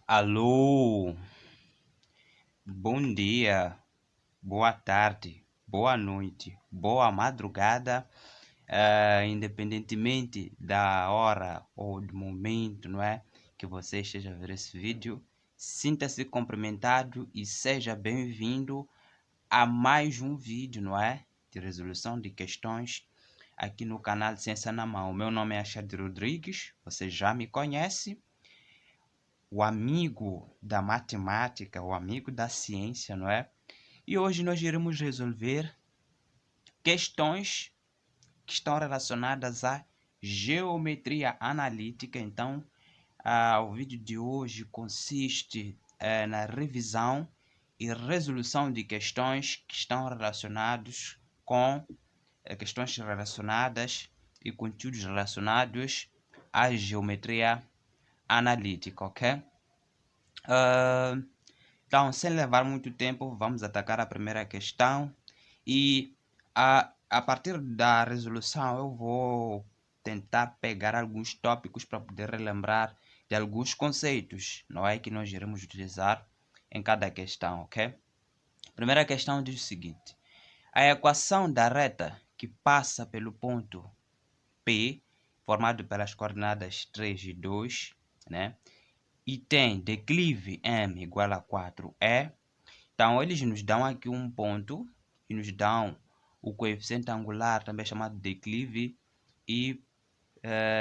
Alô, bom dia, boa tarde, boa noite, boa madrugada, independentemente da hora ou do momento, não é, que você esteja a ver esse vídeo, sinta-se cumprimentado e seja bem-vindo a mais um vídeo, não é, de resolução de questões aqui no canal Ciência na Mão. Meu nome é Achad Rodrigues, você já me conhece. O amigo da matemática, o amigo da ciência, não é? E hoje nós iremos resolver questões que estão relacionadas à geometria analítica. Então, o vídeo de hoje consiste na revisão e resolução de questões que estão relacionadas com questões relacionadas e conteúdos relacionados à geometria analítica, ok? Então, sem levar muito tempo, vamos atacar a primeira questão e a partir da resolução eu vou tentar pegar alguns tópicos para poder relembrar de alguns conceitos, não é, que nós iremos utilizar em cada questão, ok? A primeira questão diz o seguinte: a equação da reta que passa pelo ponto P, formado pelas coordenadas 3 e 2, né? E tem declive m igual a 4e. Então, eles nos dão aqui um ponto e nos dão o coeficiente angular, também chamado declive, e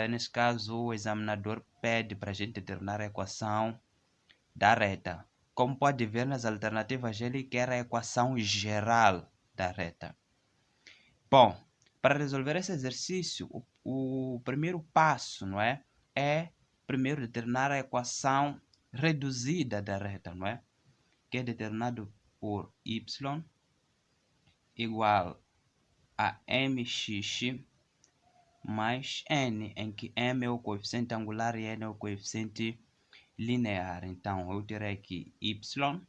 nesse caso o examinador pede para a gente determinar a equação da reta. Como pode ver nas alternativas, ele quer a equação geral da reta. Bom, para resolver esse exercício, o primeiro passo, não é? É primeiro determinar a equação reduzida da reta, não é? Que é determinado por y igual a mx mais n, em que m é o coeficiente angular e n é o coeficiente linear. Então, eu terei aqui y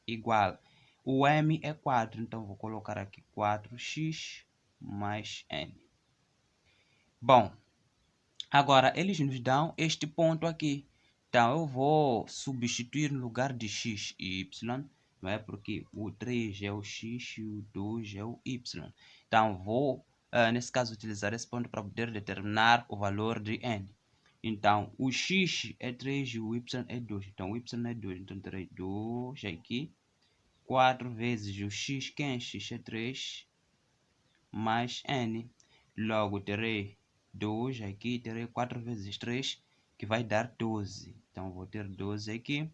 igual, o m é 4, então vou colocar aqui 4x mais n. Bom, agora eles nos dão este ponto aqui. Então, eu vou substituir no lugar de x e y, não é? Porque o 3 é o x e o 2 é o y. Então, vou, nesse caso, utilizar esse ponto para poder determinar o valor de n. Então, o x é 3 e o y é 2. Então, o y é 2. Então, terei 2 aqui. 4 vezes o x, que é x é 3, mais n. Logo, terei 2 aqui, terei 4 vezes 3, que vai dar 12. Então, vou ter 12 aqui,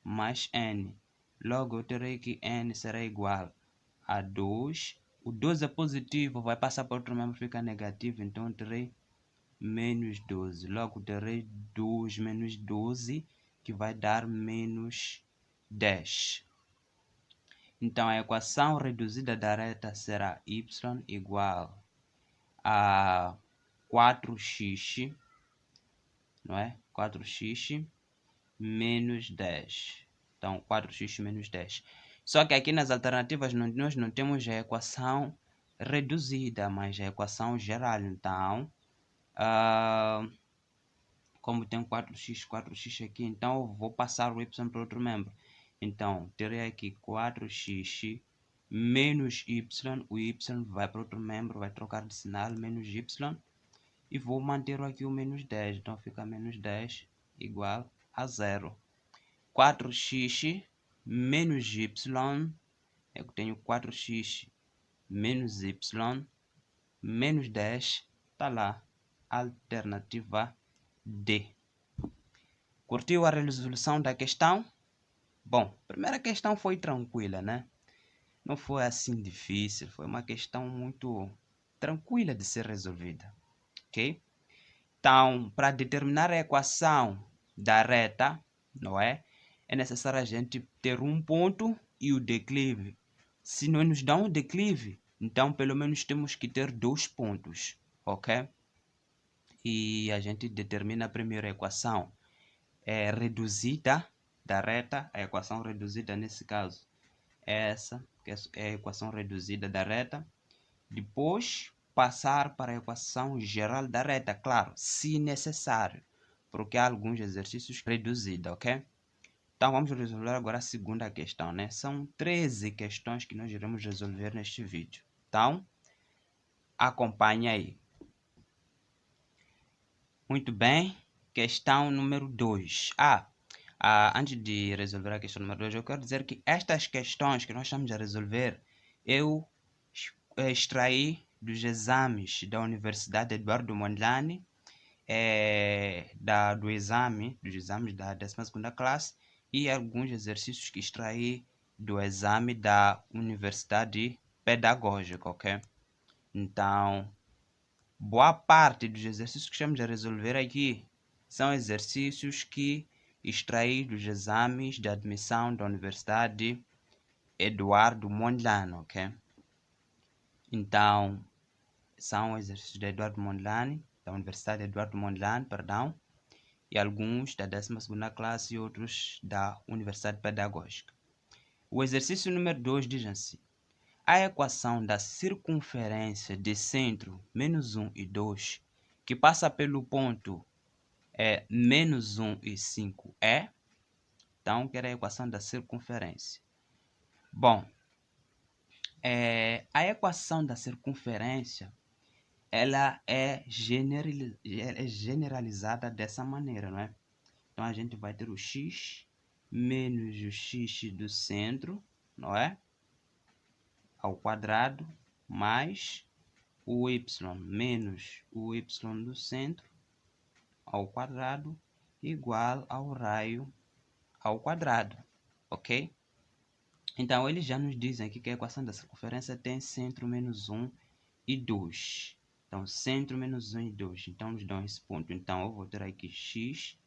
mais n. Logo, eu terei que n será igual a 2. O 12 é positivo, vai passar para outro membro, fica negativo. Então, eu terei menos 12. Logo, terei 2 menos 12, que vai dar menos 10. Então, a equação reduzida da reta será y igual a 4x, não é? 4x menos 10. Então, 4x menos 10. Só que aqui nas alternativas nós não temos a equação reduzida, mas a equação geral. Então, como tem 4x aqui, então eu vou passar o y para outro membro. Então, terei aqui 4x menos y, o y vai para outro membro, vai trocar de sinal, menos y, e vou manter aqui o menos 10, então fica menos 10 igual a 0. 4x menos y, eu tenho 4x menos y, menos 10, está lá, alternativa D. Curtiu a resolução da questão? Bom, a primeira questão foi tranquila, né? Não foi assim difícil, foi uma questão muito tranquila de ser resolvida, ok? Então, para determinar a equação da reta, não é? É necessário a gente ter um ponto e o declive. Se não nos dá um declive, então pelo menos temos que ter 2 pontos, ok? E a gente determina primeiro a equação reduzida da reta, a equação reduzida nesse caso é essa, que é a equação reduzida da reta. Depois passar para a equação geral da reta, claro, se necessário, porque há alguns exercícios reduzidos, ok? Então, vamos resolver agora a segunda questão, né? São 13 questões que nós iremos resolver neste vídeo. Então, acompanhe aí. Muito bem. Questão número 2. Antes de resolver a questão número 2, eu quero dizer que estas questões que nós estamos a resolver, eu extraí dos exames da Universidade Eduardo Mondlane, dos exames da 12ª classe, e alguns exercícios que extraí do exame da Universidade Pedagógica, ok? Então, boa parte dos exercícios que estamos a resolver aqui são exercícios que extraí dos exames de admissão da Universidade Eduardo Mondlane, ok? Então, são exercícios da Eduardo Mondlane, da Universidade Eduardo Mondlane, perdão, e alguns da 12ª classe e outros da Universidade Pedagógica. O exercício número 2 diz assim: a equação da circunferência de centro menos 1 e 2, que passa pelo ponto menos 1 e 5 é? Então, que era a equação da circunferência. Bom, a equação da circunferência, ela é generalizada dessa maneira, não é? Então, a gente vai ter o x menos o x do centro, não é? Ao quadrado, mais o y menos o y do centro ao quadrado, igual ao raio ao quadrado, ok? Então, eles já nos dizem aqui que a equação da circunferência tem centro menos 1 e 2. Então, centro menos 1 e 2. Então, nos dão esse ponto. Então, eu vou ter aqui x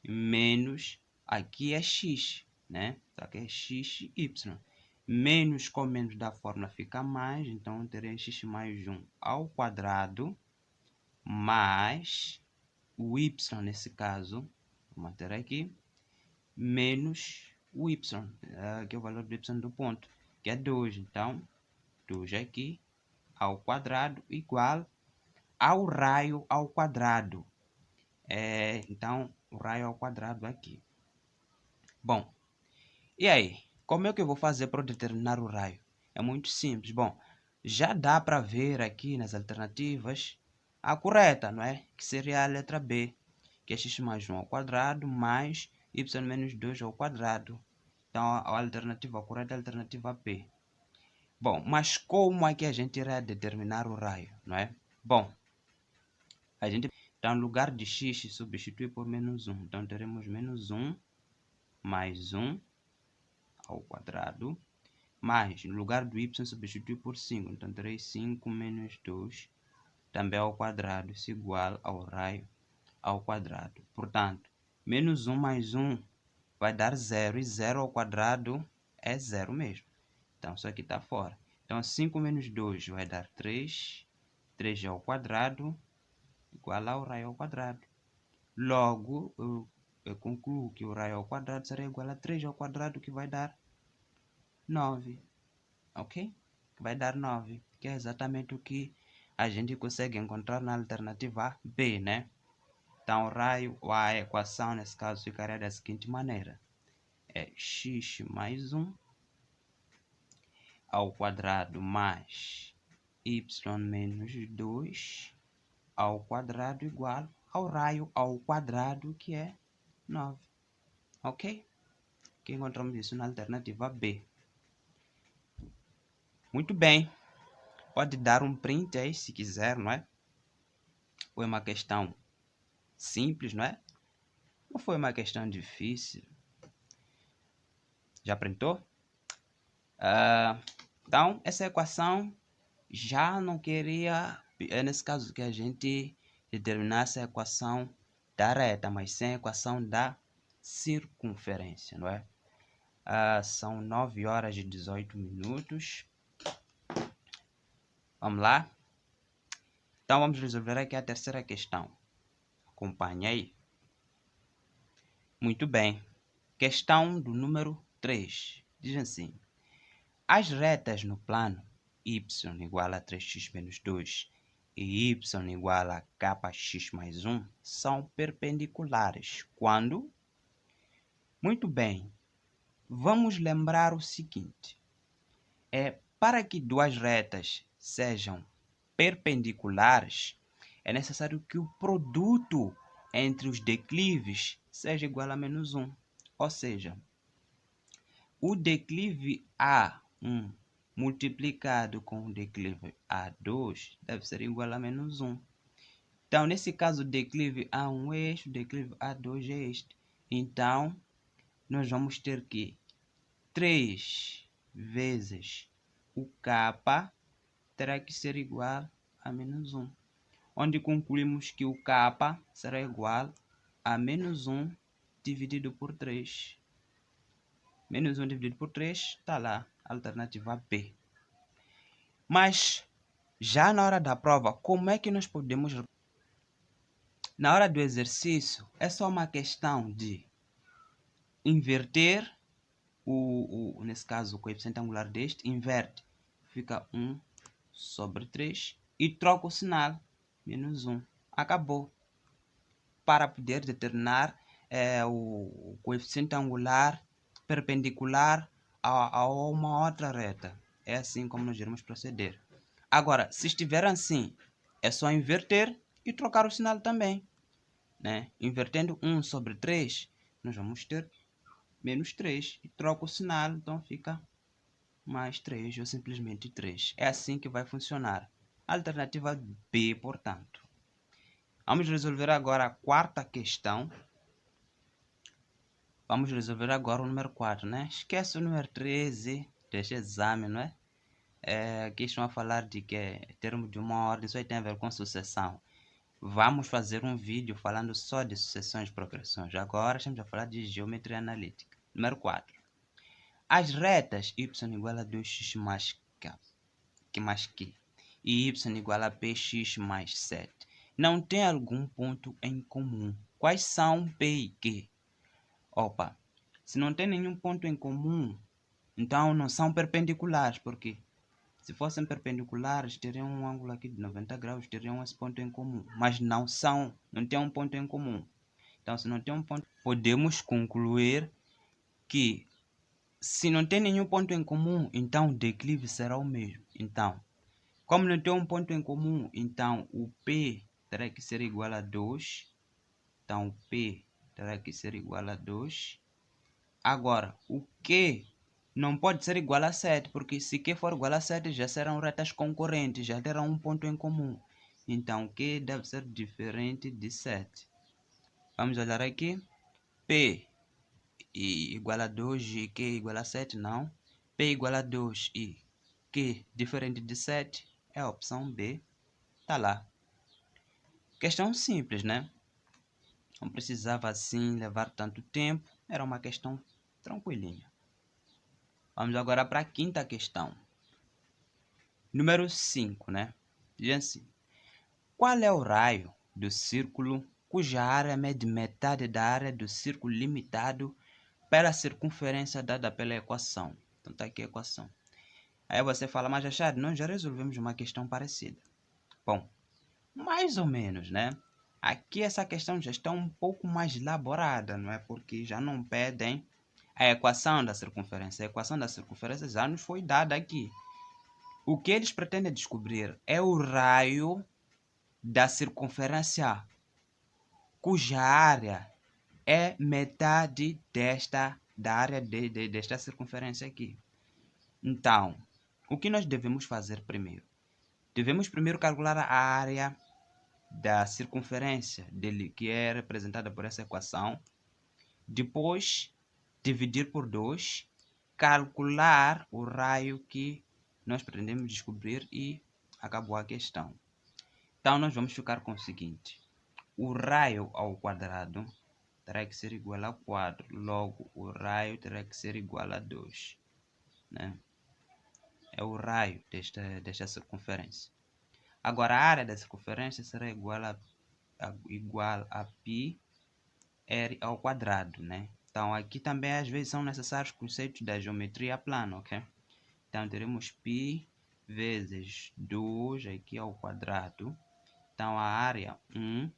menos, aqui é x, né? Então, aqui é x, y. Menos com menos da fórmula fica mais. Então, eu terei x mais 1 ao quadrado, mais o y, nesse caso, vou manter aqui, menos o y, que é o valor do y do ponto, que é 2. Então, 2 aqui ao quadrado igual ao raio ao quadrado. Então, o raio ao quadrado aqui. Bom, e aí? Como é que eu vou fazer para determinar o raio? É muito simples. Bom, já dá para ver aqui nas alternativas a correta, não é? Que seria a letra B, que é x mais 1 ao quadrado mais y menos 2 ao quadrado. Então, a alternativa correta é a alternativa B. Bom, mas como é que a gente irá determinar o raio, não é? Bom, então, no lugar de x, substitui por menos 1. Então, teremos menos 1 mais 1 ao quadrado, mais, no lugar do y, substitui por 5. Então, terei 5 menos 2, também ao quadrado, isso igual ao raio ao quadrado. Portanto, menos 1 mais 1 vai dar 0, e 0 ao quadrado é 0 mesmo. Então, isso aqui está fora. Então, 5 menos 2 vai dar 3, 3 ao quadrado, igual ao raio ao quadrado. Logo, eu concluo que o raio ao quadrado será igual a 3 ao quadrado, que vai dar 9. Ok? Vai dar 9, que é exatamente o que a gente consegue encontrar na alternativa B, né? Então, o raio, ou a equação, nesse caso, ficaria da seguinte maneira. É x mais 1 ao quadrado mais y menos 2 ao quadrado igual ao raio ao quadrado, que é 9. Ok? Que encontramos isso na alternativa B. Muito bem. Pode dar um print aí se quiser, não é? Foi uma questão simples, não é? Não foi uma questão difícil. Já printou? Então, essa equação já não queria, nesse caso, que a gente determinasse a equação da reta, mas sem a equação da circunferência, não é? São 9 horas e 18 minutos. Vamos lá? Então, vamos resolver aqui a terceira questão. Acompanhe aí. Muito bem. Questão do número 3. Diz assim: as retas no plano y igual a 3x menos 2 e y igual a kx mais 1 são perpendiculares quando Muito bem. Vamos lembrar o seguinte. Para que duas retas sejam perpendiculares, é necessário que o produto entre os declives seja igual a -1. Ou seja, o declive A1 multiplicado com o declive A2 deve ser igual a -1. Então, nesse caso, o declive A1 é este, o declive A2 é este. Então, nós vamos ter que 3 vezes o K terá que ser igual a -1, onde concluímos que o K será igual a -1 dividido por 3. -1 dividido por 3, está lá, alternativa B. Mas, já na hora da prova, como é que nós podemos... Na hora do exercício, é só uma questão de inverter, nesse caso, o coeficiente angular deste, inverte, fica 1 sobre 3 e troca o sinal, -1. Acabou. Para poder determinar o coeficiente angular perpendicular a uma outra reta. É assim como nós iremos proceder. Agora, se estiver assim, é só inverter e trocar o sinal também, né? Invertendo 1 sobre 3, nós vamos ter -3 e troca o sinal, então fica mais 3 ou simplesmente 3. É assim que vai funcionar. Alternativa B, portanto. Vamos resolver agora a quarta questão. Vamos resolver agora o número 4, né? Esquece o número 13 deste exame, não é? Aqui estão a falar de que é termo de uma ordem, isso aí tem a ver com sucessão. Vamos fazer um vídeo falando só de sucessões e progressões. Agora estamos a falar de geometria analítica. Número 4. As retas y igual a 2x mais q e y igual a px mais 7 não tem algum ponto em comum. Quais são P e Q? Opa, se não tem nenhum ponto em comum, então não são perpendiculares, porque se fossem perpendiculares, teriam um ângulo aqui de 90 graus, teriam esse ponto em comum, mas não são, não tem um ponto em comum. Então, se não tem um ponto, podemos concluir que se não tem nenhum ponto em comum, então o declive será o mesmo. Então, como não tem um ponto em comum, então o P terá que ser igual a 2. Então, o P terá que ser igual a 2. Agora, o Q não pode ser igual a 7, porque se Q for igual a 7, já serão retas concorrentes, já terão um ponto em comum. Então, Q deve ser diferente de 7. Vamos olhar aqui. P igual a 2 e Q igual a 7, não. P igual a 2 e Q diferente de 7 é a opção B. Tá lá. Questão simples, né? Não precisava assim levar tanto tempo. Era uma questão tranquilinha. Vamos agora para a quinta questão. Número 5, né? Diz assim. Qual é o raio do círculo cuja área mede metade da área do círculo limitado pela circunferência dada pela equação? Então tá aqui a equação. Aí você fala, mas Achado, nós já resolvemos uma questão parecida. Bom, mais ou menos, né? Aqui essa questão já está um pouco mais elaborada, não é? Porque já não pedem a equação da circunferência. A equação da circunferência já nos foi dada aqui. O que eles pretendem descobrir é o raio da circunferência cuja área é metade da área desta circunferência aqui. Então, o que nós devemos fazer primeiro? Devemos primeiro calcular a área da circunferência dele, que é representada por essa equação. Depois, dividir por 2, calcular o raio que nós pretendemos descobrir e acabou a questão. Então, nós vamos ficar com o seguinte. O raio ao quadrado terá que ser igual a 4. Logo, o raio terá que ser igual a 2. Né? É o raio desta circunferência. Agora, a área da circunferência será igual a π r ao quadrado, né? Então, aqui também às vezes são necessários conceitos da geometria plana, ok? Então, teremos π vezes 2 aqui ao quadrado. Então, a área 1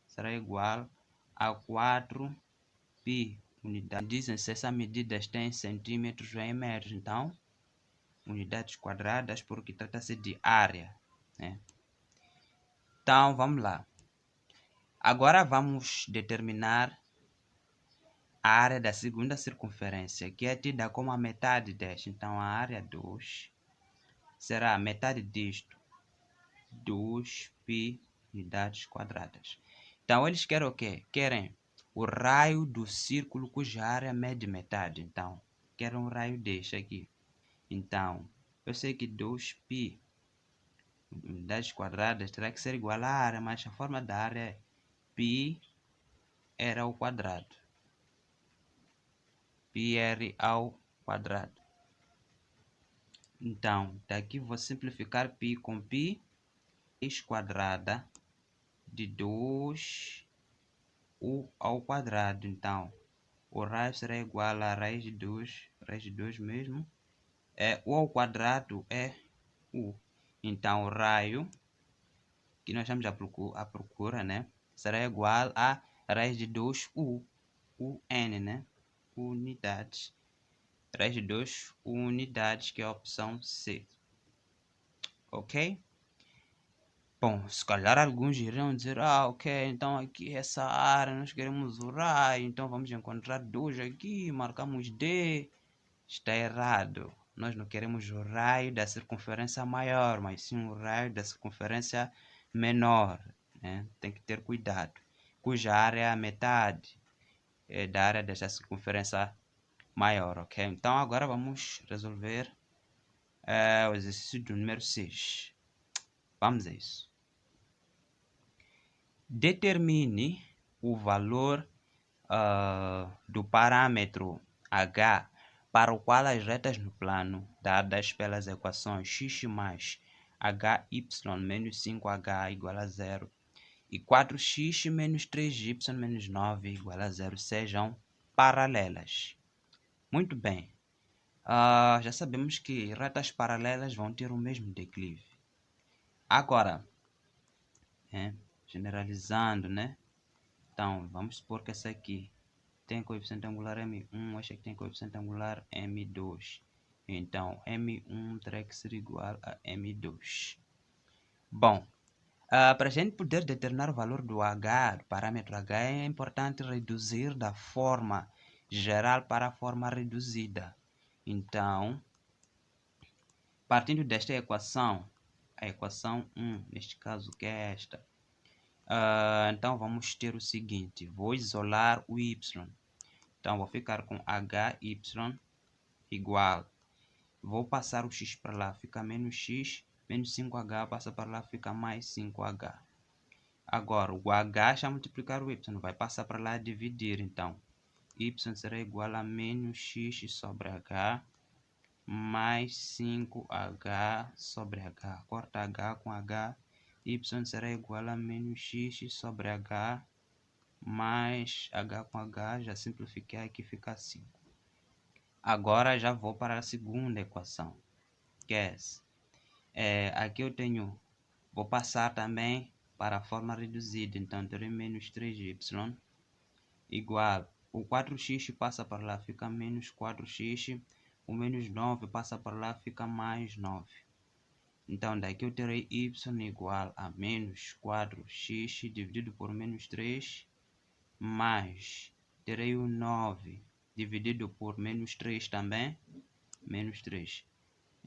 será igual a 4π unidade. Dizem se essa medida está em centímetros ou em metros, então unidades quadradas, porque trata-se de área, né? Então vamos lá. Agora vamos determinar a área da segunda circunferência, que é tida como a metade desta. Então a área 2 será a metade disto, 2π unidades quadradas. Então eles querem o quê? Querem o raio do círculo cuja área mede metade. Então querem o raio deste aqui. Então eu sei que 2π unidades quadradas terá que ser igual à área, mas a forma da área é π r ao quadrado. πr ao quadrado. Então, daqui vou simplificar π com π, raiz quadrada de 2 u ao quadrado. Então, o raio será igual a raiz de 2 mesmo, u ao quadrado é u. Então, o raio, que nós estamos à procura, né, será igual a raiz de 2u, un, né, unidades. Raiz de 2 unidades, que é a opção C. Ok? Bom, se calhar alguns irão dizer, ok, então aqui essa área nós queremos o raio, então vamos encontrar 2 aqui, marcamos D. Está errado. Nós não queremos o raio da circunferência maior, mas sim o raio da circunferência menor, né? Tem que ter cuidado. Cuja área é a metade da área desta circunferência maior, ok? Então agora vamos resolver o exercício do número 6. Vamos a isso. Determine o valor do parâmetro h para o qual as retas no plano dadas pelas equações x mais hy menos 5h igual a 0 e 4x menos 3y menos 9 igual a 0 sejam paralelas. Muito bem. Já sabemos que retas paralelas vão ter o mesmo declive. Agora, generalizando, né? Então, vamos supor que essa aqui tem coeficiente angular M1, esta aqui tem coeficiente angular M2. Então, M1 terá que ser igual a M2. Bom, para a gente poder determinar o valor do H, do parâmetro H, é importante reduzir da forma geral para a forma reduzida. Então, partindo desta equação, a equação 1, neste caso, que é esta, então vamos ter o seguinte, vou isolar o y. Então vou ficar com hy igual, vou passar o x para lá, fica menos x, menos 5h passa para lá, fica mais 5h. Agora o h já multiplicar o y, vai passar para lá e dividir, então y será igual a menos x sobre h mais 5h sobre h. Corta h com h, y será igual a menos x sobre h mais h com h, já simplifiquei aqui, fica 5. Agora já vou para a segunda equação, que é essa. Aqui eu tenho, vou passar também para a forma reduzida, então terei menos 3y igual, o 4x passa para lá, fica menos 4x, o menos 9 passa para lá, fica mais 9. Então daqui eu terei y igual a menos 4x dividido por menos 3, mais terei o 9 dividido por menos 3 também, menos 3.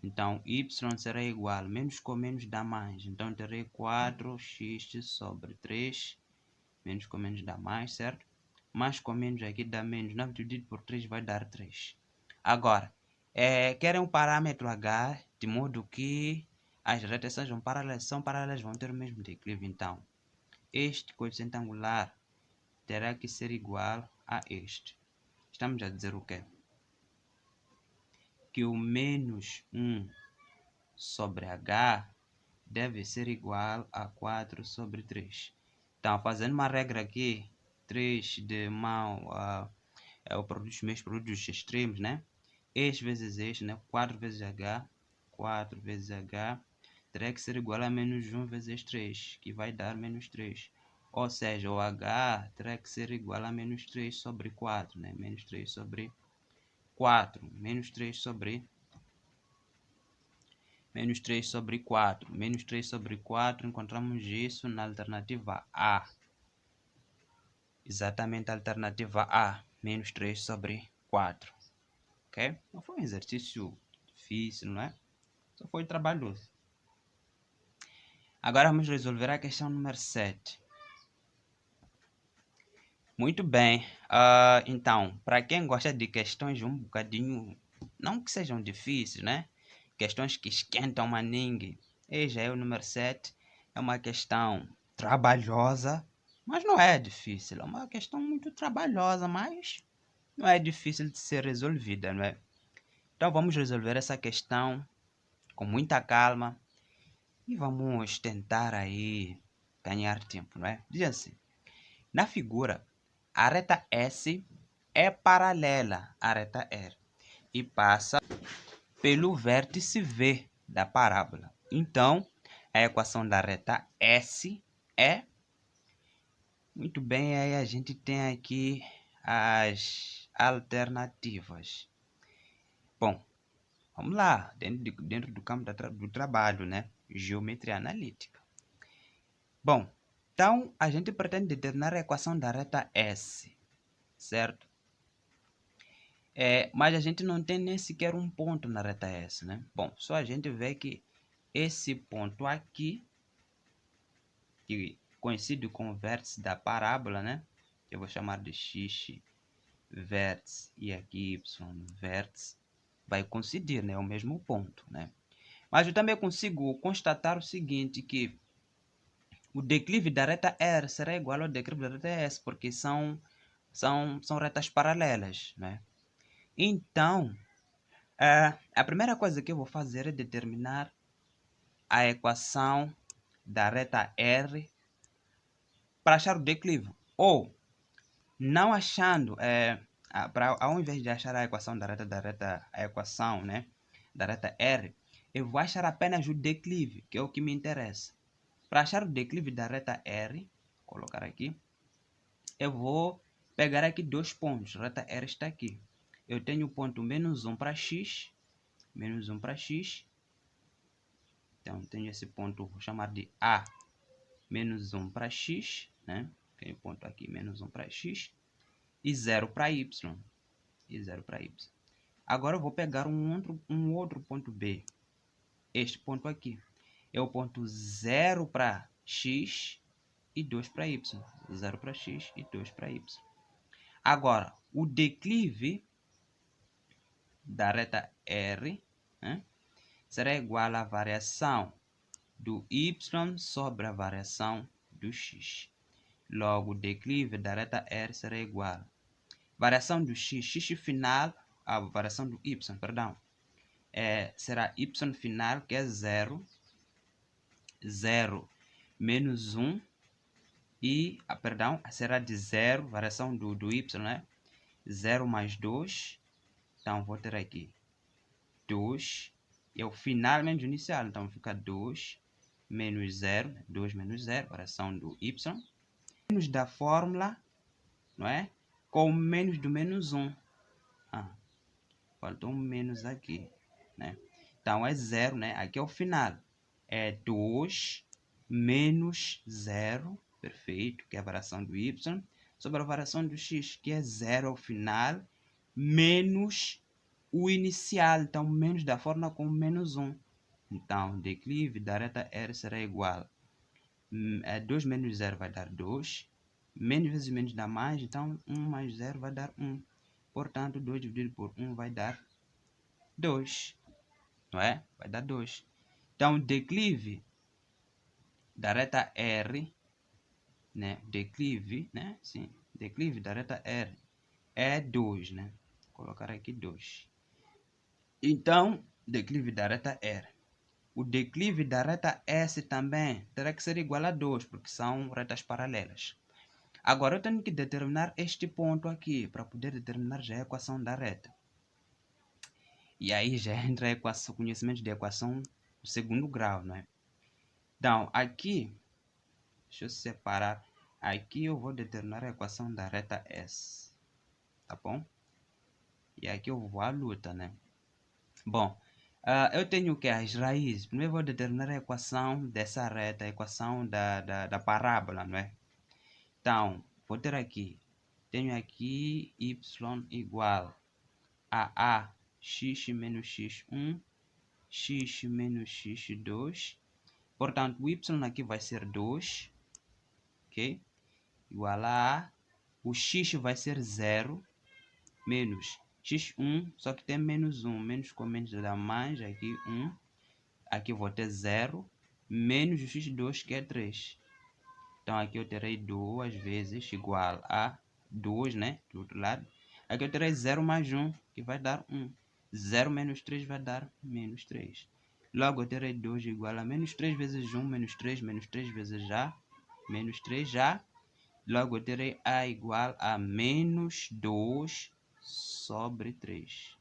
Então y será igual, menos com menos dá mais, então terei 4x sobre 3, menos com menos dá mais, certo? Mais com menos aqui dá menos, 9 dividido por 3 vai dar 3. Agora, querem um parâmetro h, de modo que as retas são paralelas, vão ter o mesmo declive. Então, este coeficiente angular terá que ser igual a este. Estamos a dizer o quê? Que o menos 1 sobre h deve ser igual a 4 sobre 3. Então, fazendo uma regra aqui, 3 de mão, o produto dos meus produtos extremos, né? Este vezes este, né? 4 vezes h, 4 vezes h, terá que ser igual a menos 1 vezes 3, que vai dar menos 3. Ou seja, o H terá que ser igual a menos 3 sobre 4, né? Menos 3 sobre 4. Menos 3 sobre 4. Menos 3 sobre 4, encontramos isso na alternativa A. Exatamente a alternativa A. Menos 3 sobre 4. Ok? Não foi um exercício difícil, não é? Só foi trabalhoso. Agora vamos resolver a questão número 7. Muito bem. Então, para quem gosta de questões um bocadinho, não que sejam difíceis, né? Questões que esquentam a ninguém. E já é o número 7. É uma questão trabalhosa, mas não é difícil. É uma questão muito trabalhosa, mas não é difícil de ser resolvida, não é? Então vamos resolver essa questão com muita calma e vamos tentar aí ganhar tempo, não é? Diz assim, na figura, a reta S é paralela à reta R e passa pelo vértice V da parábola. Então, a equação da reta S é... Muito bem, aí a gente tem aqui as alternativas. Bom, vamos lá, dentro do campo do trabalho, né? Geometria analítica. Bom, então a gente pretende determinar a equação da reta S, certo? Mas a gente não tem nem sequer um ponto na reta S, né? Bom, só a gente vê que esse ponto aqui, que coincide com o vértice da parábola, né? Que eu vou chamar de x vértice e aqui y vértice, vai coincidir, né? É o mesmo ponto, né? Mas eu também consigo constatar o seguinte, que o declive da reta R será igual ao declive da reta S, porque são retas paralelas, né? Então, a primeira coisa que eu vou fazer é determinar a equação da reta R para achar o declive. Ou, não achando, ao invés de achar a equação a equação, né, da reta R, eu vou achar apenas o declive, que é o que me interessa. Para achar o declive da reta R, vou colocar aqui, eu vou pegar aqui dois pontos. A reta R está aqui. Eu tenho o ponto menos 1 para x, menos 1 para x. Então, tenho esse ponto, vou chamar de A, menos 1 para x, né? Tenho o ponto aqui, menos 1 para x. E 0 para y. E 0 para y. Agora, eu vou pegar um outro ponto B. Este ponto aqui. É o ponto 0 para x e 2 para y. 0 para x e 2 para y. Agora, o declive da reta R, né, será igual à variação do y sobre a variação do x. Logo, o declive da reta R será igual à variação do x final, a variação do y, perdão, será y final, que é 0, 0 menos 1, e, perdão, será de 0, variação do y, né? 0 mais 2, então vou ter aqui 2, e é o final menos o inicial, então fica 2 menos 0, 2 menos 0, variação do y, menos da fórmula, não é? Com menos do menos 1. Faltou um menos aqui, né? Então, é 0, né? Aqui é o final. É 2 menos 0, perfeito, que é a variação do y, sobre a variação do x, que é 0 ao final, menos o inicial. Então, menos da fórmula com menos 1. Então, declive da reta R será igual a 2 menos 0 vai dar 2. Menos vezes menos dá mais, então 1 mais 0 vai dar 1. Portanto, 2 dividido por 1 vai dar 2, não é? Vai dar 2. Então, declive da reta R, né? Declive, né? Sim, declive da reta R é 2, né? Vou colocar aqui 2. Então, declive da reta R. O declive da reta S também terá que ser igual a 2, porque são retas paralelas. Agora, eu tenho que determinar este ponto aqui, para poder determinar já a equação da reta. E aí já entra o conhecimento de equação do segundo grau, não é? Então, aqui, deixa eu separar. aqui eu vou determinar a equação da reta S, tá bom? E aqui eu vou à luta, né? Bom, eu tenho que as raízes. Primeiro vou determinar a equação dessa reta, a equação da parábola, não é? Então, vou ter aqui, tenho aqui y igual a x menos x1, x menos x2. Portanto, o y aqui vai ser 2, ok? Igual a o x vai ser 0, menos x1, só que tem menos 1, menos com menos dá mais, aqui 1, aqui eu vou ter 0, menos o x2 que é 3. Então aqui eu terei 2 vezes igual a 2, né, do outro lado. Aqui eu terei 0 mais 1, que vai dar 1. 0 menos 3 vai dar menos 3. Logo eu terei 2 igual a menos 3 vezes 1, menos 3 vezes já, menos 3 já. Logo eu terei a igual a menos 2 sobre 3.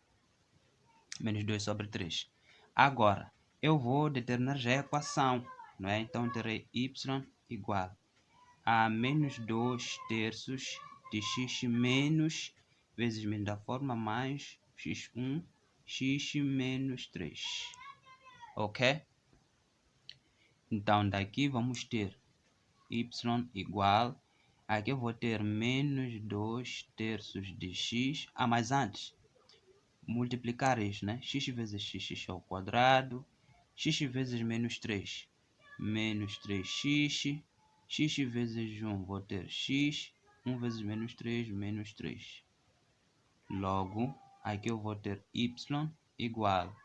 Menos 2 sobre 3. Agora, eu vou determinar já a equação, não é? Então, terei y igual a menos 2 terços de x menos vezes menos da forma mais x1, x menos 3. Ok? Então, daqui vamos ter y igual, aqui eu vou ter menos 2 terços de x, mas antes, multiplicar isso, né? X vezes x ao quadrado, x vezes menos 3, menos 3x, x vezes 1, vou ter x, 1 vezes menos 3, menos 3. Logo, aqui eu vou ter y igual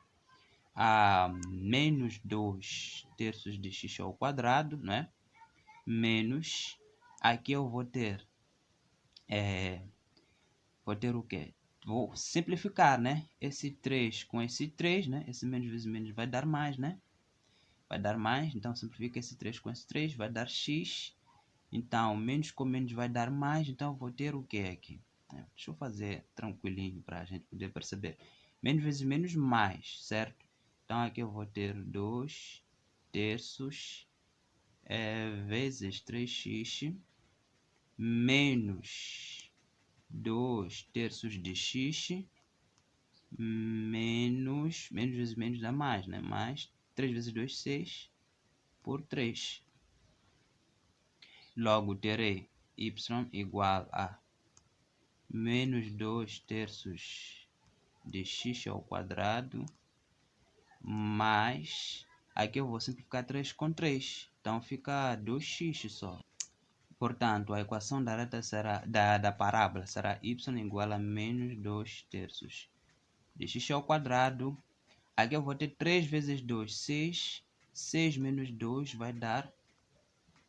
a menos 2 terços de x ao quadrado, né? Menos, aqui eu vou ter o quê? Vou simplificar, né? Esse 3 com esse 3, né? Esse menos vezes menos vai dar mais, né? Vai dar mais, então simplifica esse 3 com esse 3, vai dar x. Então, menos com menos vai dar mais, então vou ter o que aqui? Deixa eu fazer tranquilinho para a gente poder perceber. Menos vezes menos mais, certo? Então, aqui eu vou ter 2 terços vezes 3x menos 2 terços de x menos vezes menos dá mais, né? Mais 3 vezes 2, 6 por 3. Logo, terei y igual a menos 2 terços de x ao quadrado mais, aqui eu vou simplificar 3 com 3, então fica 2x só. Portanto, a equação da reta será, da parábola será y igual a menos 2 terços de x ao quadrado. Aqui eu vou ter 3 vezes 2, 6. 6 menos 2 vai dar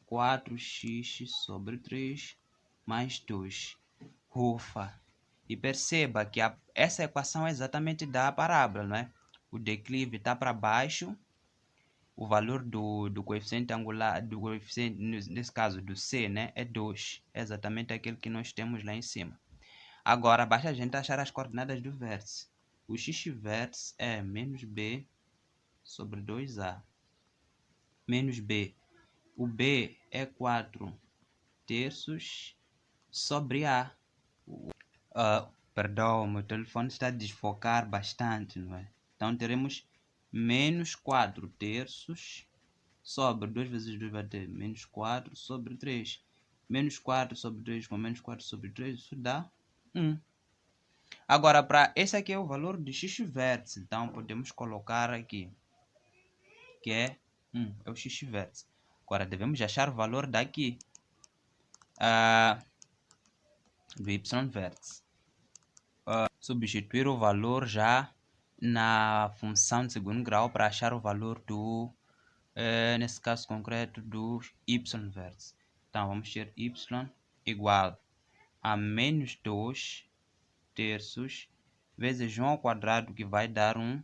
4x sobre 3 mais 2. Ufa! E perceba que essa equação é exatamente da parábola, não é? O declive está para baixo. O valor do coeficiente angular, do coeficiente, nesse caso do C, né, é 2. É exatamente aquele que nós temos lá em cima. Agora, basta a gente achar as coordenadas do vértice. O x-vértice é menos b sobre 2a. Menos b. O b é 4 terços sobre a. Perdão, meu telefone está a desfocar bastante, não é? Então, teremos menos 4 terços sobre 2 vezes 2 vai ter menos 4 sobre 3. Menos 4 sobre 3 com menos 4 sobre 3, isso dá 1. Agora, para esse aqui é o valor de x-vértice, então podemos colocar aqui, que é 1, é o x-vértice. Agora, devemos achar o valor daqui, do y-vértice. Substituir o valor já na função de segundo grau para achar o valor do, nesse caso concreto, do y-vértice. Então, vamos ter y igual a menos 2 terços vezes 1 ao quadrado, que vai dar 1,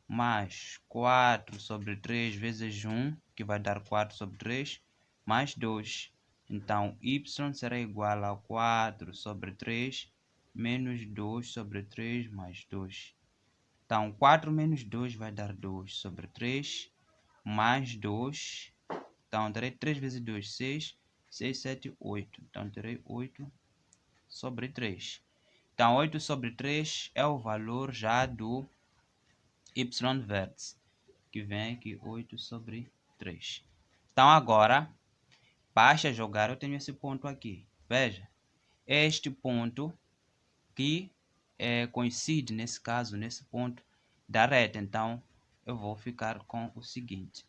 mais 4 sobre 3 vezes 1, que vai dar 4 sobre 3, mais 2. Então, y será igual a 4 sobre 3 menos 2 sobre 3 mais 2. Então, 4 menos 2 vai dar 2 sobre 3 mais 2. Então, terei 3 vezes 2, 6. 6, 7, 8. Então, terei 8 sobre 3. Então, 8 sobre 3 é o valor já do y vértice, que vem aqui 8 sobre 3. Então, agora, basta jogar, eu tenho esse ponto aqui. Veja, é este ponto que coincide, nesse caso, nesse ponto da reta. Então, eu vou ficar com o seguinte.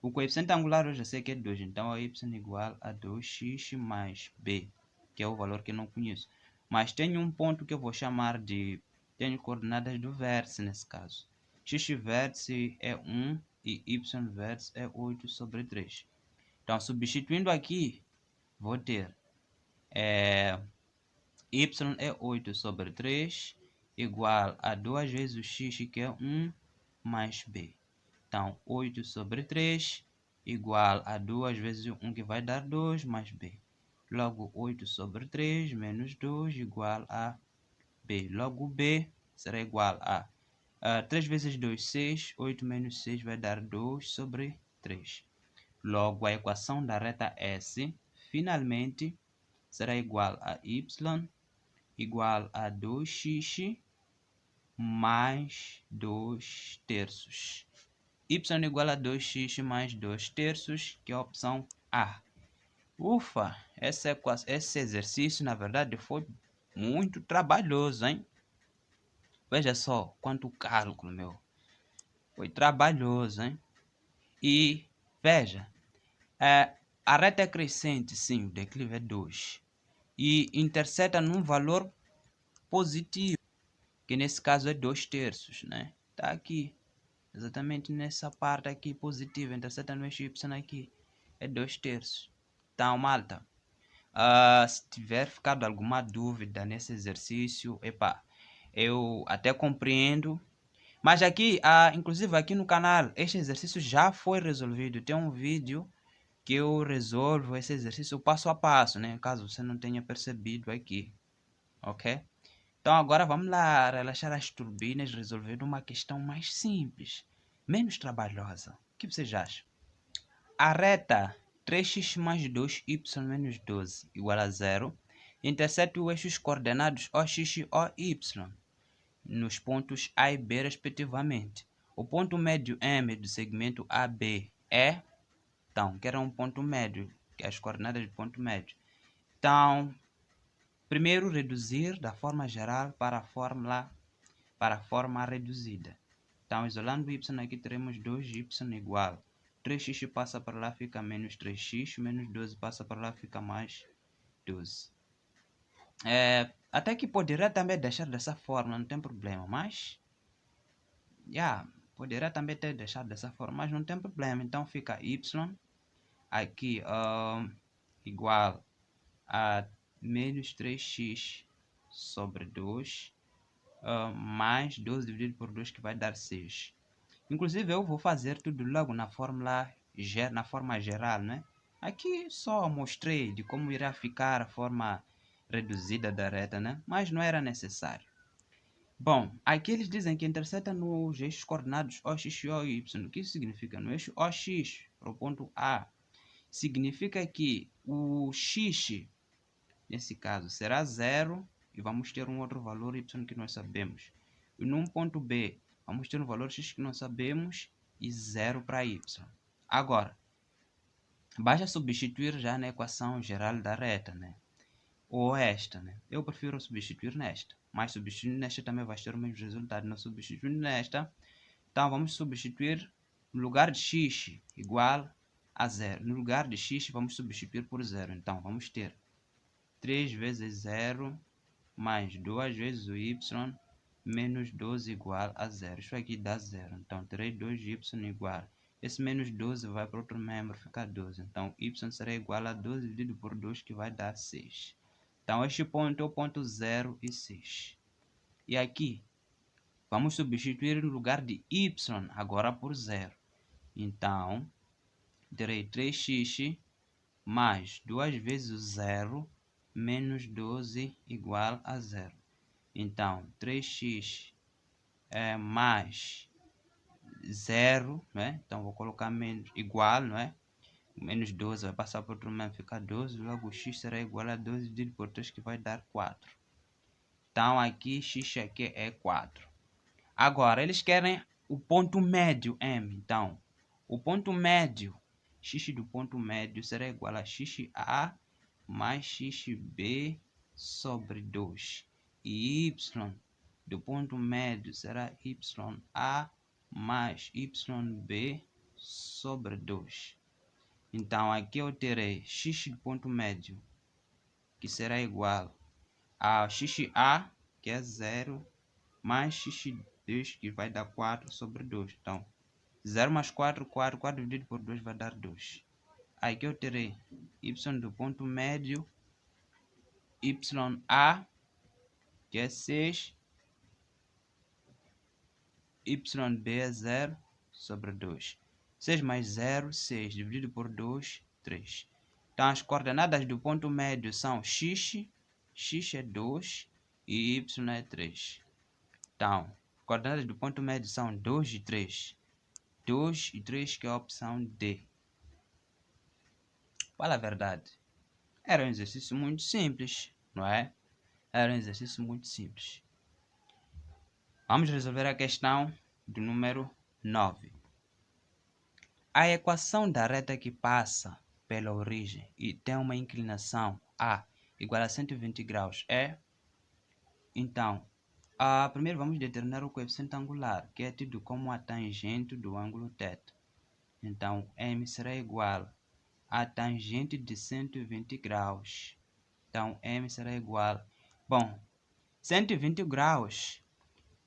O coeficiente angular eu já sei que é 2, então é y igual a 2x mais b, que é o valor que eu não conheço. Mas tenho um ponto que eu vou chamar de... tenho coordenadas do vértice nesse caso. X vértice é 1 e y vértice é 8 sobre 3. Então, substituindo aqui, vou ter y é 8 sobre 3 igual a 2 vezes o x, que é 1, mais b. Então, 8 sobre 3 igual a 2 vezes 1, que vai dar 2, mais b. Logo, 8 sobre 3 menos 2 igual a b. Logo, b será igual a 3 vezes 2, 6. 8 menos 6 vai dar 2 sobre 3. Logo, a equação da reta S, finalmente, será igual a y igual a 2x mais 2 terços. Y igual a 2x mais 2 terços, que é a opção A. Ufa, esse exercício, na verdade, foi muito trabalhoso, hein? Veja só quanto cálculo, meu. Foi trabalhoso, hein? E, veja, a reta é crescente, sim, o declive é 2. E interseta num valor positivo, que nesse caso é 2 terços, né? Tá aqui, exatamente nessa parte aqui positiva, interseta no eixo y aqui, é 2 terços. Então, malta, se tiver ficado alguma dúvida nesse exercício, eu até compreendo. Mas aqui, inclusive aqui no canal, este exercício já foi resolvido. Tem um vídeo que eu resolvo esse exercício passo a passo, né? Caso você não tenha percebido aqui, ok? Então agora vamos lá relaxar as turbinas, resolver uma questão mais simples, menos trabalhosa. O que vocês acham? A reta 3x mais 2y menos 12 igual a 0 interseta os eixos coordenados OX e OY nos pontos A e B respectivamente. O ponto médio M do segmento AB é... Então, que era um ponto médio, que é as coordenadas do ponto médio. Então, primeiro reduzir da forma geral para a forma reduzida. Então, isolando o y aqui, teremos 2y igual 3x passa para lá, fica menos 3x, menos 12 passa para lá, fica mais 12. Até que poderia também deixar dessa forma, não tem problema, mas... poderia também ter deixado dessa forma, mas não tem problema. Então, fica y aqui igual a menos 3x sobre 2 mais 12 dividido por 2, que vai dar 6. Inclusive, eu vou fazer tudo logo na forma geral, né? Aqui só mostrei de como irá ficar a forma reduzida da reta, né? Mas não era necessário. Bom, aqui eles dizem que interseta nos eixos coordenados OX e OY. O que isso significa? No eixo OX, para o ponto A, significa que o x, nesse caso, será 0 e vamos ter um outro valor y que nós sabemos. E num ponto B, vamos ter um valor x que nós sabemos e 0 para y. Agora, basta substituir já na equação geral da reta, né? Ou esta, né? Eu prefiro substituir nesta, mas substituindo nesta também vai ter o mesmo resultado. Não substituindo nesta, então vamos substituir no lugar de x igual a 0. No lugar de x, vamos substituir por 0. Então, vamos ter 3 vezes 0 mais 2 vezes o y menos 12 igual a 0. Isso aqui dá 0. Então, terei 2y igual. Esse menos 12 vai para outro membro, fica 12. Então, y será igual a 12 dividido por 2, que vai dar 6. Então, este ponto é o ponto 0 e 6. E aqui, vamos substituir no lugar de y agora por 0. Então, terei 3x mais 2 vezes o 0 menos 12 igual a 0. Então, 3x mais 0, né? Então, vou colocar menos igual, não é? Menos 12 vai passar por outro meio, fica 12, logo x será igual a 12 dividido por 3, que vai dar 4. Então aqui x aqui é 4. Agora, eles querem o ponto médio m. Então, o ponto médio, x do ponto médio será igual a xa mais xb sobre 2. E y do ponto médio será ya mais yb sobre 2. Então, aqui eu terei x do ponto médio, que será igual a xa, que é 0, mais x2, que vai dar 4 sobre 2. Então, 0 mais 4, 4, 4 dividido por 2 vai dar 2. Aqui eu terei y do ponto médio, ya, que é 6, yb é 0 sobre 2. 6 mais 0, 6, dividido por 2, 3. Então, as coordenadas do ponto médio são x é 2 e y é 3. Então, as coordenadas do ponto médio são 2 e 3. 2 e 3, que é a opção D. Fala a verdade. Era um exercício muito simples, não é? Era um exercício muito simples. Vamos resolver a questão do número 9. A equação da reta que passa pela origem e tem uma inclinação A igual a 120 graus é... Então, primeiro vamos determinar o coeficiente angular, que é tido como a tangente do ângulo θ. Então, M será igual a tangente de 120 graus. Então, M será igual... Bom, 120 graus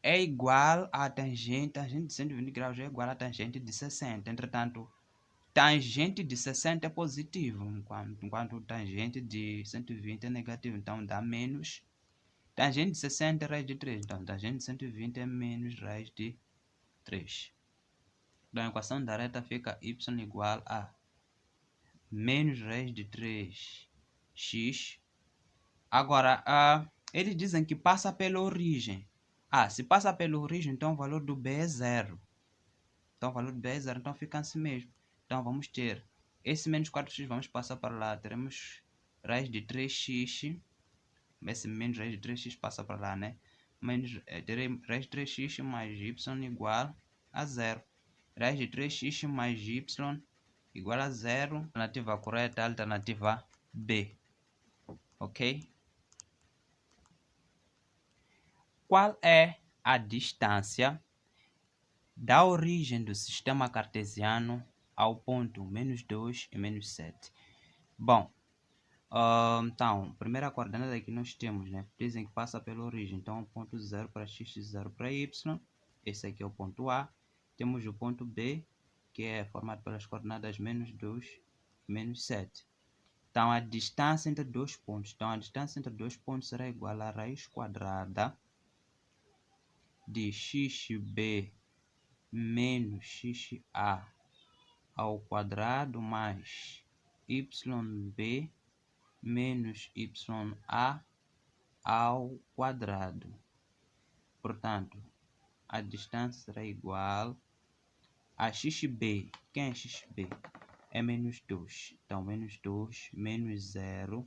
é igual a tangente de 120 graus é igual a tangente de 60. Entretanto, tangente de 60 é positivo, enquanto tangente de 120 é negativo. Então, dá menos. Tangente de 60 é raiz de 3. Então, tangente de 120 é menos raiz de 3. Então, a equação da reta fica y igual a menos raiz de 3x. Agora, eles dizem que passa pela origem. Se passa pela origem, então o valor do B é 0. Então, o valor do B é 0, então fica assim mesmo. Então, vamos ter esse menos 4x, vamos passar para lá. Teremos raiz de 3x. Esse menos raiz de 3x passa para lá, né? Terei raiz de 3x mais y igual a 0. Raiz de 3x mais y igual a 0. Alternativa correta, alternativa B. Ok? Qual é a distância da origem do sistema cartesiano ao ponto menos 2 e menos 7? Bom, então, primeira coordenada que nós temos, né? Dizem que passa pela origem. Então, ponto 0 para x, 0 para y. Esse aqui é o ponto A. Temos o ponto B, que é formado pelas coordenadas menos 2 e menos 7. Então, a distância entre dois pontos. Então, a distância entre dois pontos será igual a raiz quadrada de xb menos xa ao quadrado mais yb menos ya ao quadrado. Portanto, a distância será igual a xb. Quem é xb? É menos 2. Então, menos 2 menos 0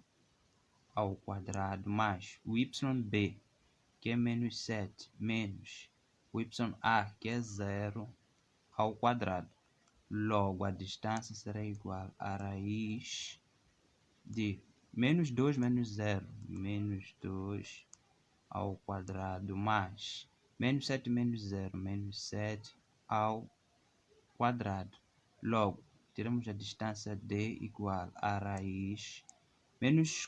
ao quadrado mais o yb, que é menos 7, menos o ya, que é 0, ao quadrado. Logo, a distância será igual a raiz de menos 2 menos 0, menos 2 ao quadrado, mais menos 7 menos 0, menos 7 ao quadrado. Logo, teremos a distância D igual a raiz menos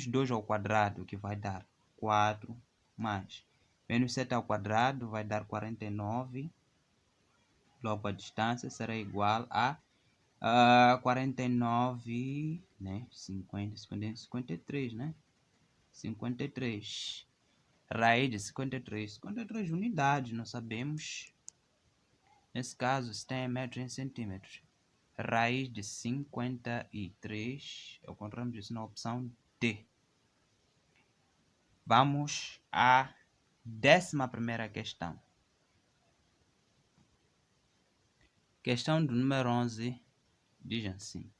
2 ao quadrado, que vai dar 4, mais menos 7 ao quadrado vai dar 49. Logo, a distância será igual a 49, né? 53, né? 53. Raiz de 53. 53 unidades, nós sabemos. Nesse caso, se tem metros em centímetros. Raiz de 53. Encontramos isso na opção D. Vamos à 11ª questão. Questão do número 11 diz assim: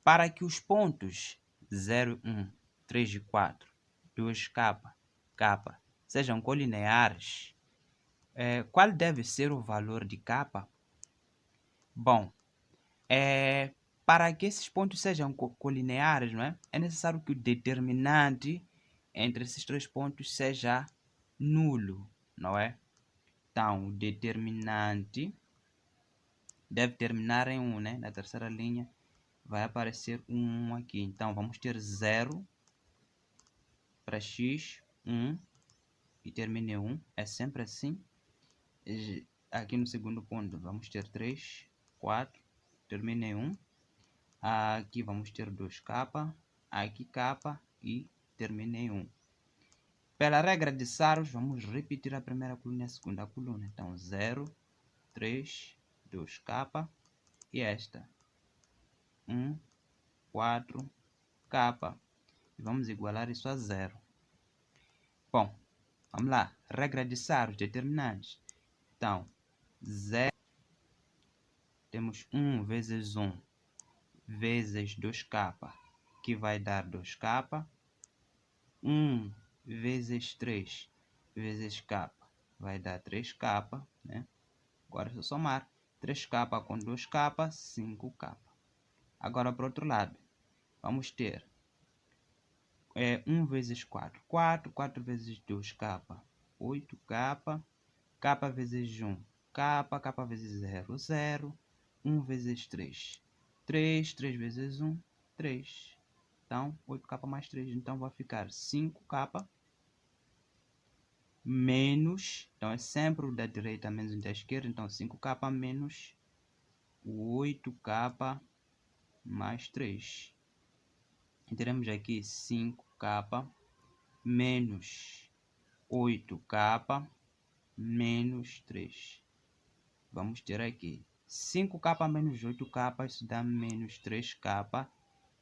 para que os pontos 0, 1, 3 e 4, 2k, k sejam colineares, qual deve ser o valor de k? Bom, para que esses pontos sejam colineares, não é? É necessário que o determinante entre esses três pontos seja nulo, não é? Então, o determinante deve terminar em 1, né? Na terceira linha vai aparecer 1 aqui. Então, vamos ter 0 para x, 1 e termina em 1. É sempre assim. Aqui no segundo ponto, vamos ter 3, 4, termina em 1. Aqui vamos ter 2k, aqui k e termina em 1. Pela regra de Saros, vamos repetir a primeira coluna e a segunda coluna. Então, 0, 3, 2k e esta. 1, 4, k. E vamos igualar isso a 0. Bom, vamos lá. Regra de Saros, determinantes. Então, 0, temos 1 vezes 1 vezes 2k, que vai dar 2k. 1 vezes 3 vezes k vai dar 3k, né? Agora é só somar 3k com 2k, 5k. Agora, para o outro lado, vamos ter 1 vezes 4, 4 vezes 2k, 8k, k vezes 1, k vezes 0, 0, 1 vezes 3, 3 vezes 1, 3. Então, 8k mais 3, então vai ficar 5k menos, então é sempre o da direita menos o da esquerda, então 5k menos o 8k mais 3. E teremos aqui 5k menos 8k menos 3. Vamos ter aqui 5k menos 8k, isso dá menos 3k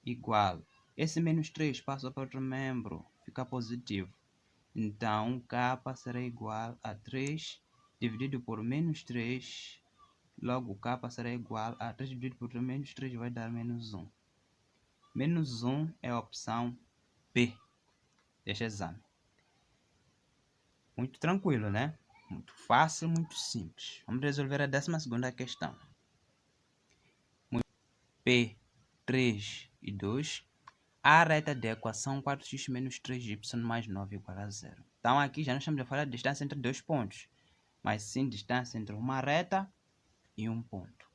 igual. Esse menos 3 passa para outro membro, fica positivo. Então, k será igual a 3 dividido por menos 3. Logo, k será igual a 3 dividido por menos 3 vai dar menos 1. Menos 1 é a opção B deste exame. Muito tranquilo, né? Muito fácil, muito simples. Vamos resolver a 12ª questão. P, 3 e 2. A reta da equação 4x menos 3y mais 9 igual a 0. Então, aqui já não estamos a falar de distância entre dois pontos, mas sim distância entre uma reta e um ponto.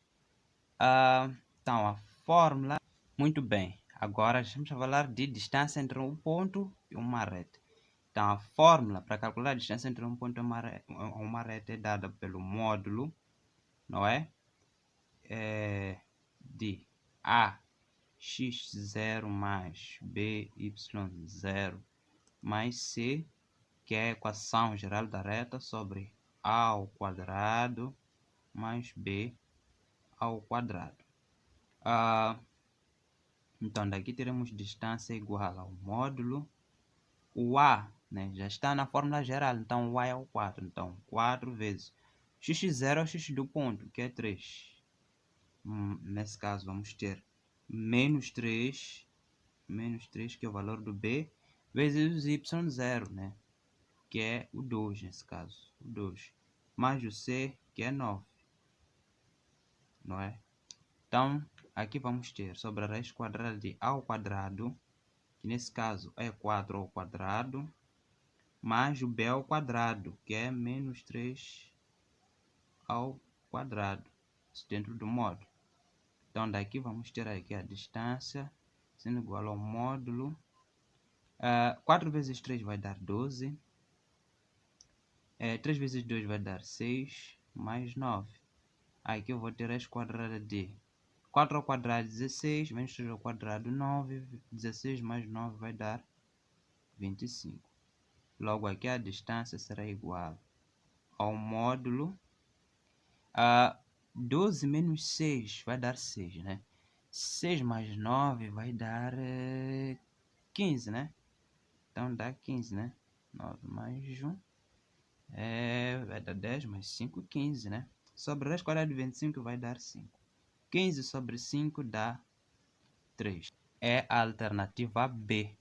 Então, a fórmula... Muito bem. Agora, estamos a falar de distância entre um ponto e uma reta. Então, a fórmula para calcular a distância entre um ponto e uma reta é dada pelo módulo, não é? De ax0 mais by0 mais c, que é a equação geral da reta, sobre a ao quadrado mais b ao quadrado. Então, daqui teremos distância igual ao módulo. O a, né, já está na fórmula geral, então o a é o 4. Então, 4 vezes x0 é o x do ponto, que é 3. Nesse caso, vamos ter menos 3, que é o valor do b, vezes o y0, né, que é o 2, nesse caso, o 2, mais o c, que é 9, não é? Então, aqui vamos ter sobre a raiz quadrada de a ao quadrado, que nesse caso é 4 ao quadrado, mais o b ao quadrado, que é menos 3 ao quadrado, isso dentro do módulo. Então, daqui vamos ter aqui a distância sendo igual ao módulo. 4 vezes 3 vai dar 12. 3 vezes 2 vai dar 6, mais 9. Aqui eu vou ter a raiz quadrada de 4 ao quadrado 16, menos 3 ao quadrado 9, 16 mais 9 vai dar 25. Logo aqui a distância será igual ao módulo 12 menos 6 vai dar 6, né? 6 mais 9 vai dar 15, né? Então dá 15, né? 9 mais 1 vai dar 10 mais 5, 15, né? Sobre a raiz quadrada de 25 vai dar 5. 15 sobre 5 dá 3. É a alternativa B.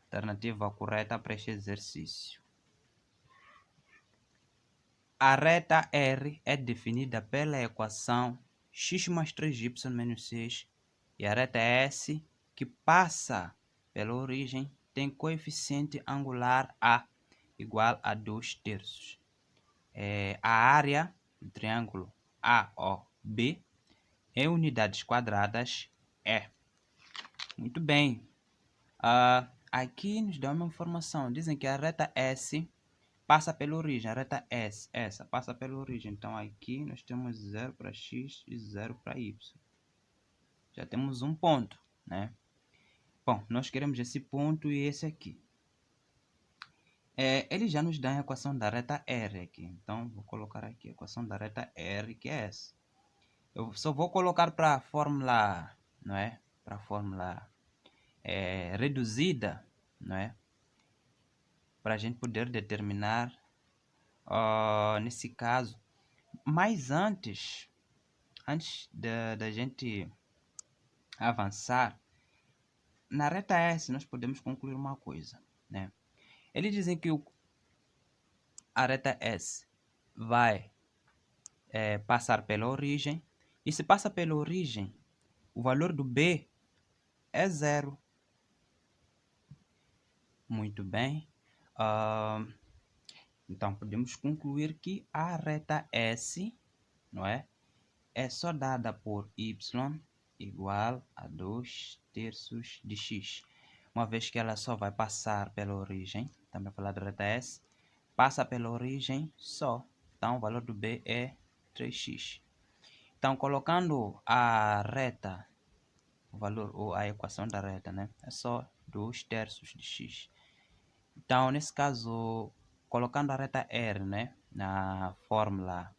Alternativa correta para este exercício. A reta R é definida pela equação x mais 3y menos 6 e a reta S, que passa pela origem, tem coeficiente angular A igual a 2/3. A área do triângulo AOB em unidades quadradas é. Muito bem. Aqui nos dá uma informação. Dizem que a reta S passa pela origem. A reta S, essa, passa pela origem. Então aqui nós temos 0 para x e 0 para y. Já temos um ponto, né? Bom, nós queremos esse ponto e esse aqui. Ele já nos dá a equação da reta R aqui. Então, vou colocar aqui a equação da reta R, que é essa. Eu só vou colocar para a fórmula, não é? Para a fórmula reduzida, não é? Para a gente poder determinar, nesse caso. Mas antes da gente avançar, na reta S nós podemos concluir uma coisa, né? Eles dizem que a reta S vai passar pela origem, e se passa pela origem, o valor do B é 0. Muito bem. Então, podemos concluir que a reta S, não é só dada por y igual a 2/3 de x. Uma vez que ela só vai passar pela origem, também falar da reta S, passa pela origem só. Então, o valor do B é 3x. Então, colocando a reta, o valor ou a equação da reta, né? É só 2/3 de x. Então, nesse caso, colocando a reta R, né? Na fórmula,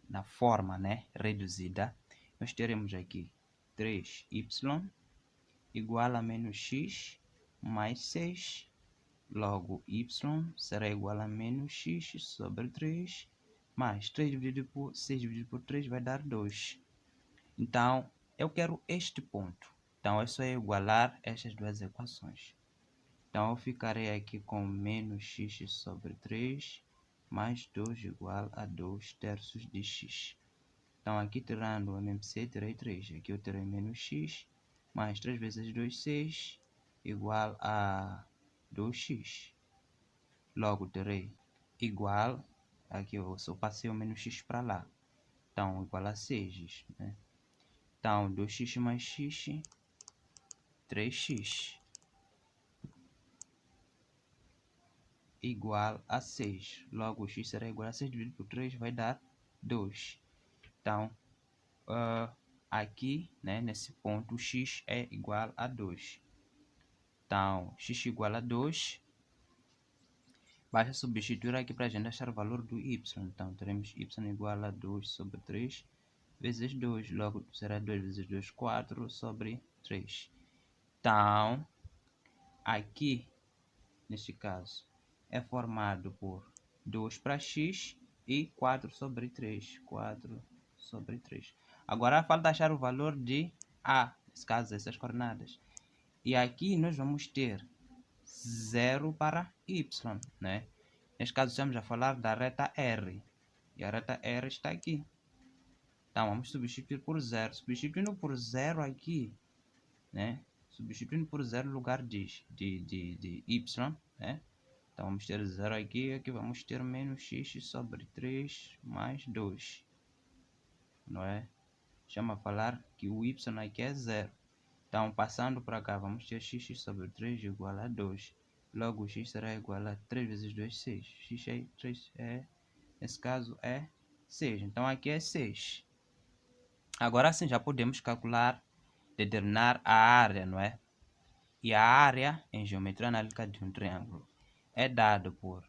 na forma, né? Reduzida, nós teremos aqui 3y igual a menos x mais 6. Logo, y será igual a menos x sobre 3 mais 3 dividido por 6 dividido por 3 vai dar 2. Então, eu quero este ponto. Então, é só igualar estas duas equações. Então, eu ficarei aqui com menos x sobre 3 mais 2 igual a 2/3 de x. Então, aqui tirando o MMC, terei 3. Aqui eu terei menos x mais 3 vezes 2, 6, igual a 2x. Logo, terei igual, aqui eu só passei o menos x para lá. Então, igual a 6, né? Então, 2x mais x, 3x. Igual a 6. Logo, x será igual a 6 dividido por 3 vai dar 2. Então, aqui, né, nesse ponto, x é igual a 2. Então, x igual a 2. Basta substituir aqui para a gente achar o valor do y. Então, teremos y igual a 2 sobre 3 vezes 2. Logo, será 2 vezes 2, 4 sobre 3. Então, aqui, neste caso, é formado por 2 para x e 4 sobre 3. 4 sobre 3. Agora, falta achar o valor de A, nesse caso, essas coordenadas. E aqui nós vamos ter 0 para y, né? Neste caso, estamos a falar da reta R. E a reta R está aqui. Então, vamos substituir por 0. Substituindo por 0 aqui, né? Substituindo por 0 no lugar de y, né? Então, vamos ter 0 aqui. Aqui vamos ter menos x sobre 3 mais 2. Não é? Chama a falar que o y aqui é 0. Então, passando para cá, vamos ter x sobre 3 igual a 2. Logo, x será igual a 3 vezes 2, 6. X é 3, nesse caso é 6. Então, aqui é 6. Agora sim, já podemos calcular, determinar a área, não é? E a área em geometria analítica de um triângulo é dado por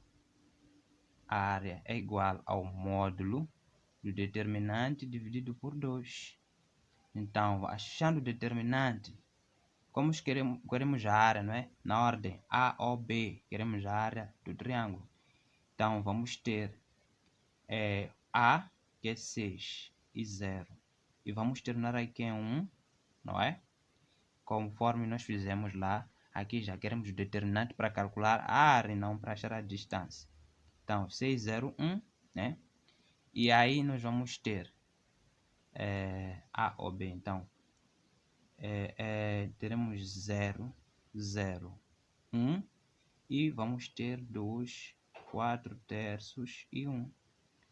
a área é igual ao módulo do determinante dividido por 2. Então, achando o determinante, como queremos a área, não é? Na ordem A ou B, queremos a área do triângulo. Então, vamos ter A que é 6 e 0. E vamos terminar aqui em 1, não é? Conforme nós fizemos lá, aqui já queremos o determinante para calcular a área e não para achar a distância. Então, 6, 0, 1, né? E aí nós vamos ter A ou B. Então, teremos 0, 0, 1 e vamos ter 2, 4 terços e 1.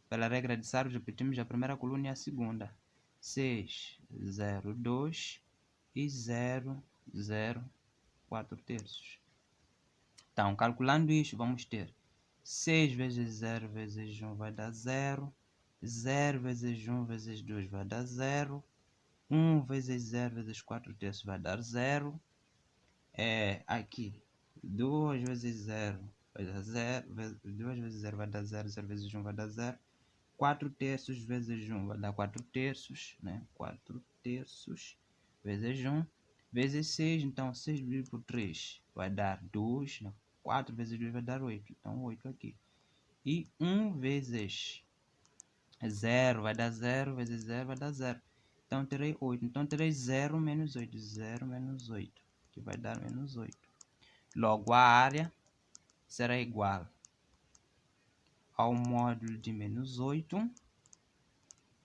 Pela regra de Sarro, repetimos a primeira coluna e a segunda. 6, 0, 2 e 0, 0, 4 terços. Então, calculando isso, vamos ter 6 vezes 0 vezes 1 vai dar 0. 0 vezes 1 vezes 2 vai dar 0. 1 vezes 0 vezes 4 terços vai dar 0. Aqui, 2 vezes 0 vai dar 0. 2 vezes 0 vai dar 0. 0 vezes 1 vai dar 0. 4 terços vezes 1 vai dar 4 terços, né? 4 terços vezes 1 vezes 6. Então, 6 dividido por 3 vai dar 2. Né? 4 vezes 2 vai dar 8. Então, 8 aqui. E 1 vezes 0 vai dar 0, vezes 0 vai dar 0. Então, terei 8. Então, terei 0 menos 8. 0 menos 8, que vai dar menos 8. Logo, a área será igual ao módulo de menos 8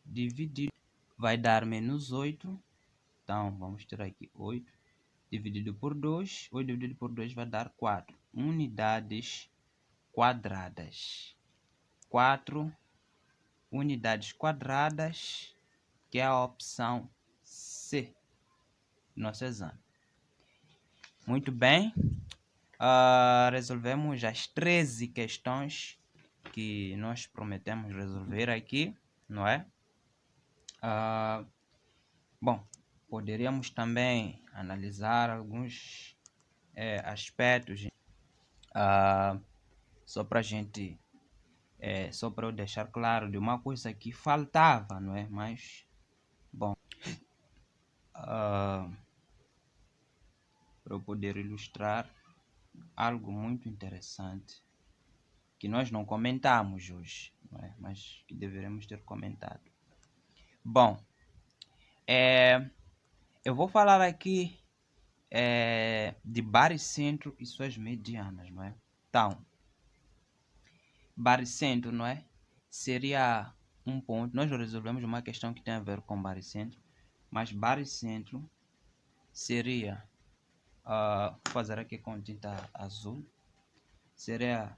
dividido. Vai dar menos 8. Então, vamos ter aqui 8 dividido por 2. 8 dividido por 2 vai dar 4 unidades quadradas. 4 unidades quadradas, que é a opção C do nosso exame. Muito bem. Resolvemos as 13 questões que nós prometemos resolver aqui, não é? Bom, poderíamos também analisar alguns aspectos, só para gente, só para eu deixar claro de uma coisa que faltava, não é? Mas, bom, para eu poder ilustrar algo muito interessante que nós não comentamos hoje, não é? Mas que deveremos ter comentado. Bom, eu vou falar aqui de baricentro e suas medianas, não é? Então, baricentro, não é? Seria um ponto. Nós resolvemos uma questão que tem a ver com baricentro, mas baricentro seria, vou fazer aqui com tinta azul, seria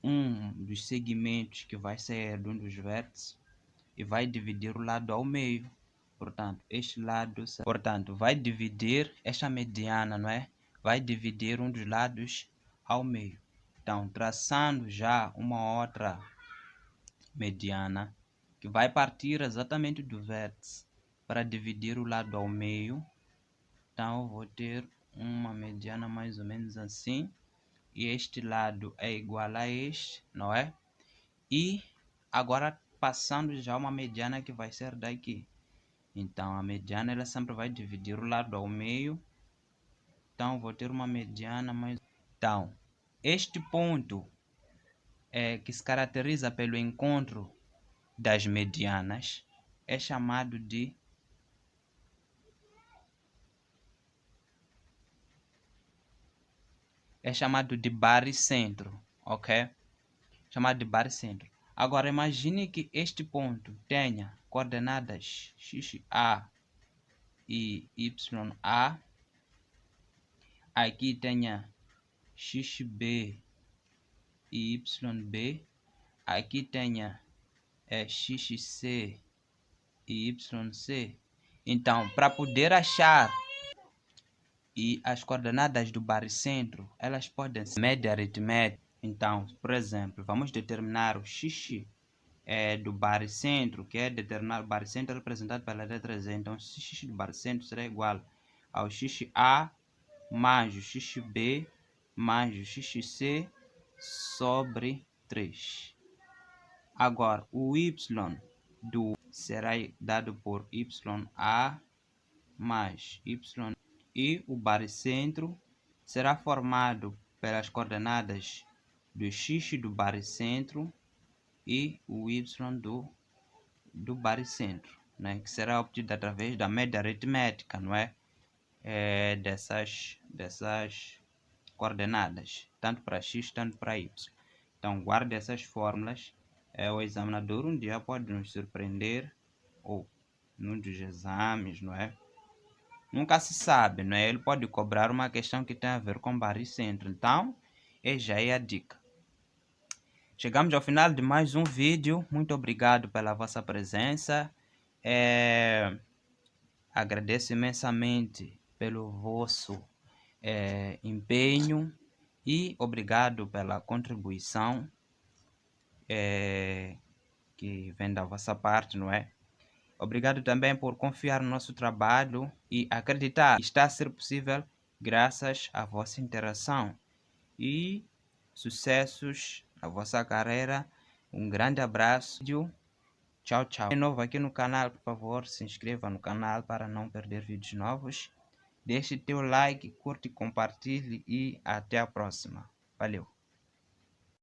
um dos segmentos que vai sair de um dos vértices e vai dividir o lado ao meio. Portanto, este lado, portanto, vai dividir esta mediana, não é? Vai dividir um dos lados ao meio. Então, traçando já uma outra mediana que vai partir exatamente do vértice para dividir o lado ao meio. Então, eu vou ter uma mediana mais ou menos assim. E este lado é igual a este, não é? E agora passando já uma mediana que vai ser daqui. Então, a mediana ela sempre vai dividir o lado ao meio. Então, vou ter uma mediana mais... Então, este ponto que se caracteriza pelo encontro das medianas é chamado de baricentro, ok? Chamado de baricentro. Agora, imagine que este ponto tenha coordenadas XA e YA. Aqui tenha XB e YB. Aqui tenha XC e YC. Então, para poder achar e as coordenadas do baricentro, elas podem ser média aritmética. Então, por exemplo, vamos determinar o x do baricentro, que é determinar o baricentro representado pela letra Z. Então, x do baricentro será igual ao XA mais o XB mais o XC sobre 3. Agora, o y será dado por YA mais Y, e o baricentro será formado pelas coordenadas do x do baricentro e o y do baricentro, né, que será obtido através da média aritmética, não é? Dessas coordenadas, tanto para x, tanto para y. Então, guarde essas fórmulas. O examinador um dia pode nos surpreender, ou num dos exames, não é? Nunca se sabe, não é? Ele pode cobrar uma questão que tem a ver com baricentro. Então, já é a dica. Chegamos ao final de mais um vídeo. Muito obrigado pela vossa presença. Agradeço imensamente pelo vosso empenho e obrigado pela contribuição que vem da vossa parte, não é? Obrigado também por confiar no nosso trabalho e acreditar que está a ser possível graças à vossa interação. E sucessos na vossa carreira. Um grande abraço. Tchau, tchau. De novo aqui no canal, por favor, se inscreva no canal para não perder vídeos novos. Deixe teu like, curte, compartilhe e até a próxima. Valeu!